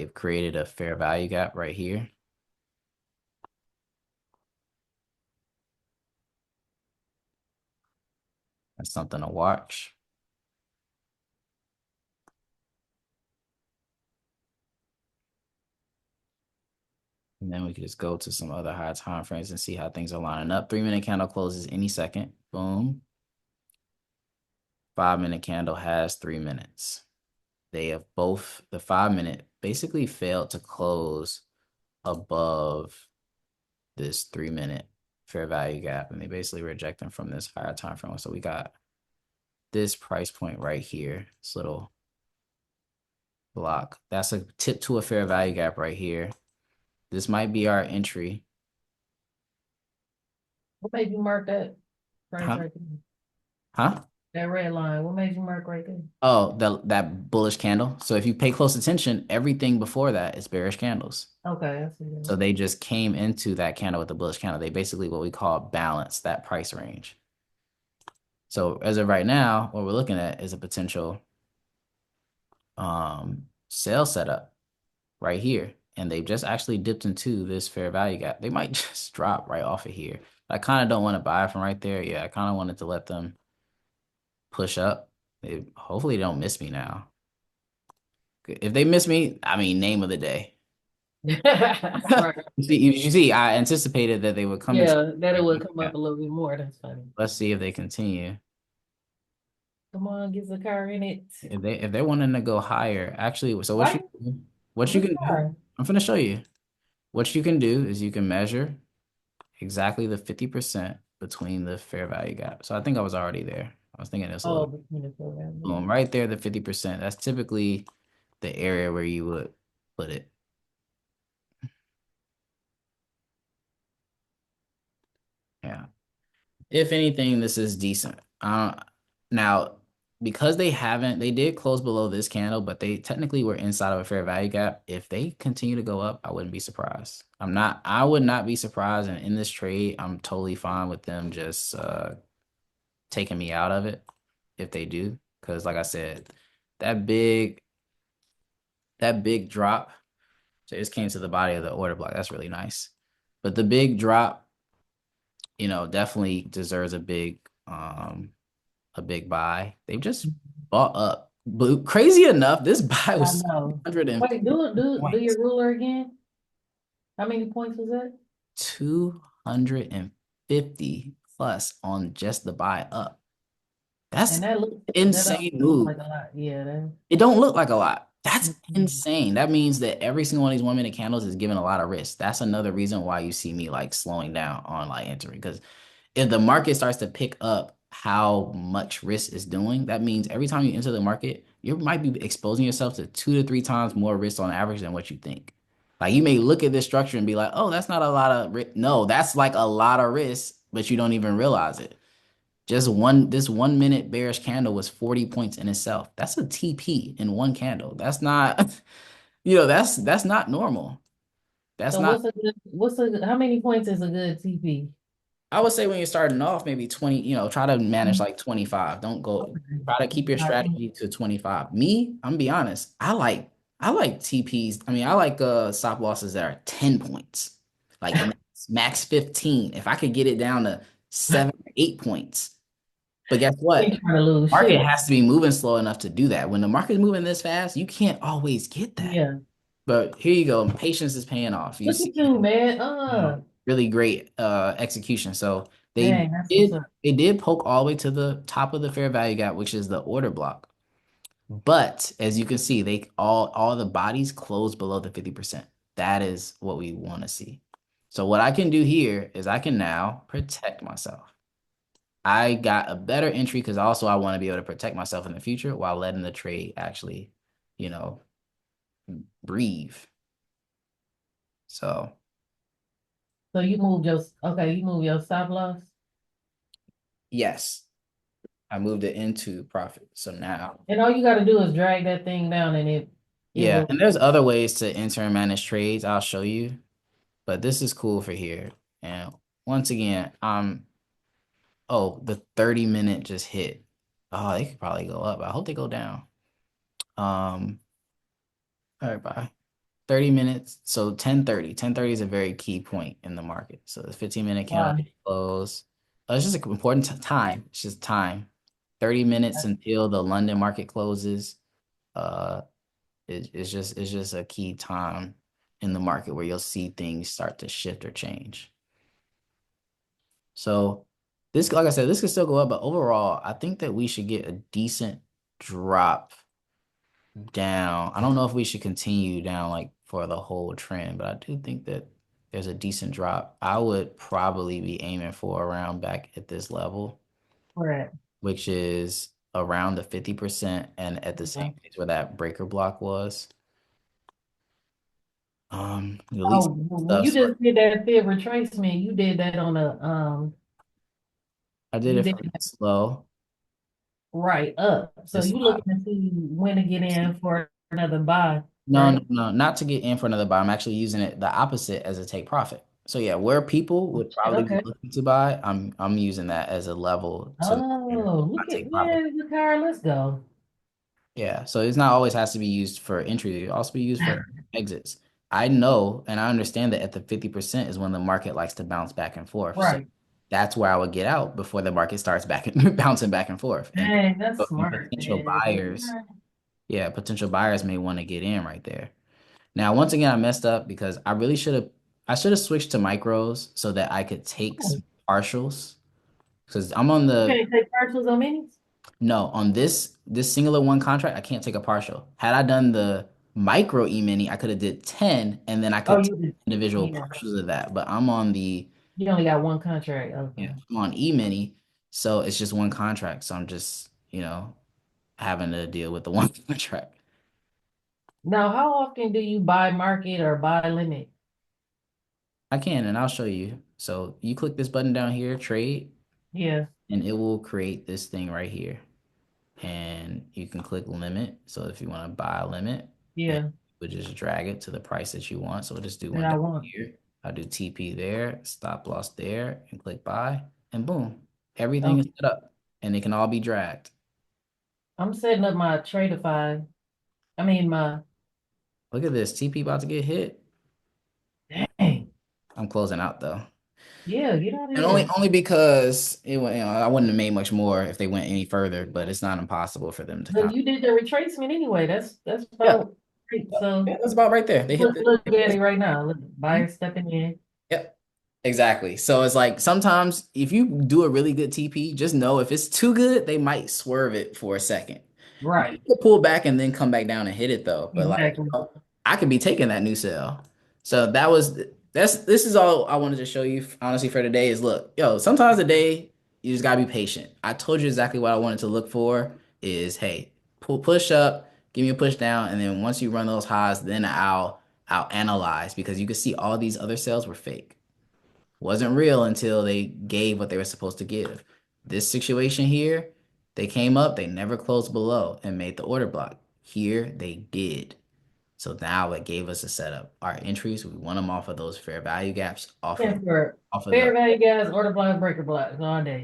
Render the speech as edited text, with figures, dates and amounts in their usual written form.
They've created a fair value gap right here. That's something to watch. And then we can just go to some other high time frames and see how things are lining up. 3-minute candle closes any second. Boom. 5-minute candle has 3 minutes. They have both, the 5-minute basically failed to close above this 3-minute fair value gap. And they basically reject them from this higher time frame. So we got this price point right here, this little block. That's a tip to a fair value gap right here. This might be our entry. What made you mark that price Huh? right there? Huh? That red line. What made you mark right there? Oh, that bullish candle. So if you pay close attention, everything before that is bearish candles. Okay, I see So that. they just came into that candle with the bullish candle. They basically what we call balance that price range. So as of right now, what we're looking at is a potential sale setup right here. And they've just actually dipped into this fair value gap. They might just drop right off of here. I kind of don't want to buy from right there. Yeah, I kind of wanted to let them push up. Hopefully they don't miss me now. If they miss me, I mean, name of the day. Right. You see, I anticipated that they would come into. Yeah, that it would come up a little bit more. That's funny. Let's see if they continue. Come on, get the car in it. If they're wanting to go higher, actually, so Why? what you Which can do, car? I'm gonna show you. What you can do is you can measure exactly the 50% between the fair value gap. So I think I was already there. I was thinking this a Oh, little. between the program. Boom, right there, the 50%. That's typically the area where you would put it. Yeah. If anything, this is decent. Now, because they did close below this candle, but they technically were inside of a fair value gap. If they continue to go up, I wouldn't be surprised. I would not be surprised. And in this trade, I'm totally fine with them just taking me out of it if they do. Because like I said, that big, that big drop, so it just came to the body of the order block. That's really nice. But the big drop, definitely deserves a big buy. They've just bought up. But crazy enough, this buy I was know. 250 Wait, do points. your ruler again. How many points was that? 250 plus on just the buy up. That's And that don't insane look move. like a lot. Yeah, that. It don't look like a lot. That's Mhm. insane. That means that every single one of these 1-minute candles is giving a lot of risk. That's another reason why you see me like slowing down on like entering. Because if the market starts to pick up how much risk is doing, that means every time you enter the market, you might be exposing yourself to 2 to 3 times more risk on average than what you think. Like you may look at this structure and be like, oh, that's not a lot of risk. No, that's like a lot of risk, but you don't even realize it. This 1-minute bearish candle was 40 points in itself. That's a TP in one candle. That's not, that's not normal. That's So not how many points is a good TP? I would say when you're starting off, maybe 20, try to manage like 25. Don't go, Okay. try to keep your strategy to 25. Me, I'm gonna be honest, I like TPs. I mean, I like stop losses that are 10 points. Like max 15. If I could get it down to 7 or 8 points. But guess what? Ain't trying to lose Market shit. has to be moving slow enough to do that. When the market's moving this fast, you can't always get that. Yeah. But here you go. Patience is paying off. You Look see at you, man. really great execution. So they Dang, that's what's did up. they did poke all the way to the top of the fair value gap, which is the order block. But as you can see, they all the bodies close below the 50%. That is what we want to see. So what I can do here is I can now protect myself. I got a better entry because also I want to be able to protect myself in the future while letting the trade actually, you know, breathe. So So you move your stop loss. yes, I moved it into profit. So now And all you gotta do is drag that thing down and it yeah, will. and there's other ways to enter and manage trades. I'll show you, but this is cool for here. And once again, oh, the 30-minute just hit. Oh, they could probably go up. I hope they go down. All right, bye. 30 minutes. So 10:30. 10:30 is a very key point in the market. So the 15-minute candle Why? close. It's just an important time. It's just time. 30 minutes until the London market closes. Uh, it's just a key time in the market where you'll see things start to shift or change. So this, like I said, this could still go up, but overall, I think that we should get a decent drop down. I don't know if we should continue down like for the whole trend, but I do think that there's a decent drop. I would probably be aiming for around back at this level, Correct. which is around the 50% and at the same Yeah. place where that breaker block was. At least Oh, when you stuff. just did that fib retracement, you did that on a I did you it did from slow. right up. So This you looking to see when to get in for another buy, no, no, right? no, not to get in for another buy. I'm actually using it the opposite as a take profit. So yeah, where people Oh, would shit, probably be okay. looking to buy, I'm using that as a level to Oh, I look at take profit. man, look how let's go. Yeah, so it's not always has to be used for entry. It also be used for exits. I know and I understand that at the 50% is when the market likes to bounce back and forth. So Right. that's where I would get out before the market starts back and bouncing back and forth. And Dang, that's smart, potential man. buyers, yeah, potential buyers may want to get in right there. Now, once again, I messed up because I should have switched to micros so that I could take Oh, some partials because I'm on you the can't take partials on minis? no, on this singular one contract, I can't take a partial. Had I done the micro E-mini, I could have did 10 and then I Oh, could take you did. individual Yeah. partials of that. But I'm on the You only got one contract. Okay. yeah, I'm on E-mini, so it's just one contract. So I'm just, having to deal with the one contract. Now, how often do you buy market or buy limit? I can, and I'll show you. So you click this button down here, trade, Yeah, and it will create this thing right here. And you can click limit. So if you want to buy a limit, and yeah, we just drag it to the price that you want. So we'll just do that one I down want. here. I'll do TP there, stop loss there, and click buy, and boom, everything is Okay. set up, and it can all be dragged. I'm setting up my Tradeify. I mean my Look at this, TP about to get hit. dang. I'm closing out though, Yeah, get out of and only here. only because it went. I wouldn't have made much more if they went any further, but it's not impossible for them to But come. you did the retracement anyway. That's Yeah, about right. So yeah, that's about right there. They hit look at the. it right now. Look, buyer stepping in. Yep. Exactly. So it's like sometimes if you do a really good TP, just know if it's too good, they might swerve it for a second. You Right. can pull back and then come back down and hit it though. But like, Exactly. I could be taking that new sale. So this is all I wanted to show you honestly for today is look, yo, sometimes a day you just gotta be patient. I told you exactly what I wanted to look for is hey, push up, give me a push down, and then once you run those highs, then I'll analyze because you can see all these other sales were fake wasn't real until they gave what they were supposed to give. This situation here, they came up, they never closed below and made the order block. Here they did. So now it gave us a setup. Our entries, we want them off of those fair value gaps, And for off of fair the value guys, order block, breaker blocks all day.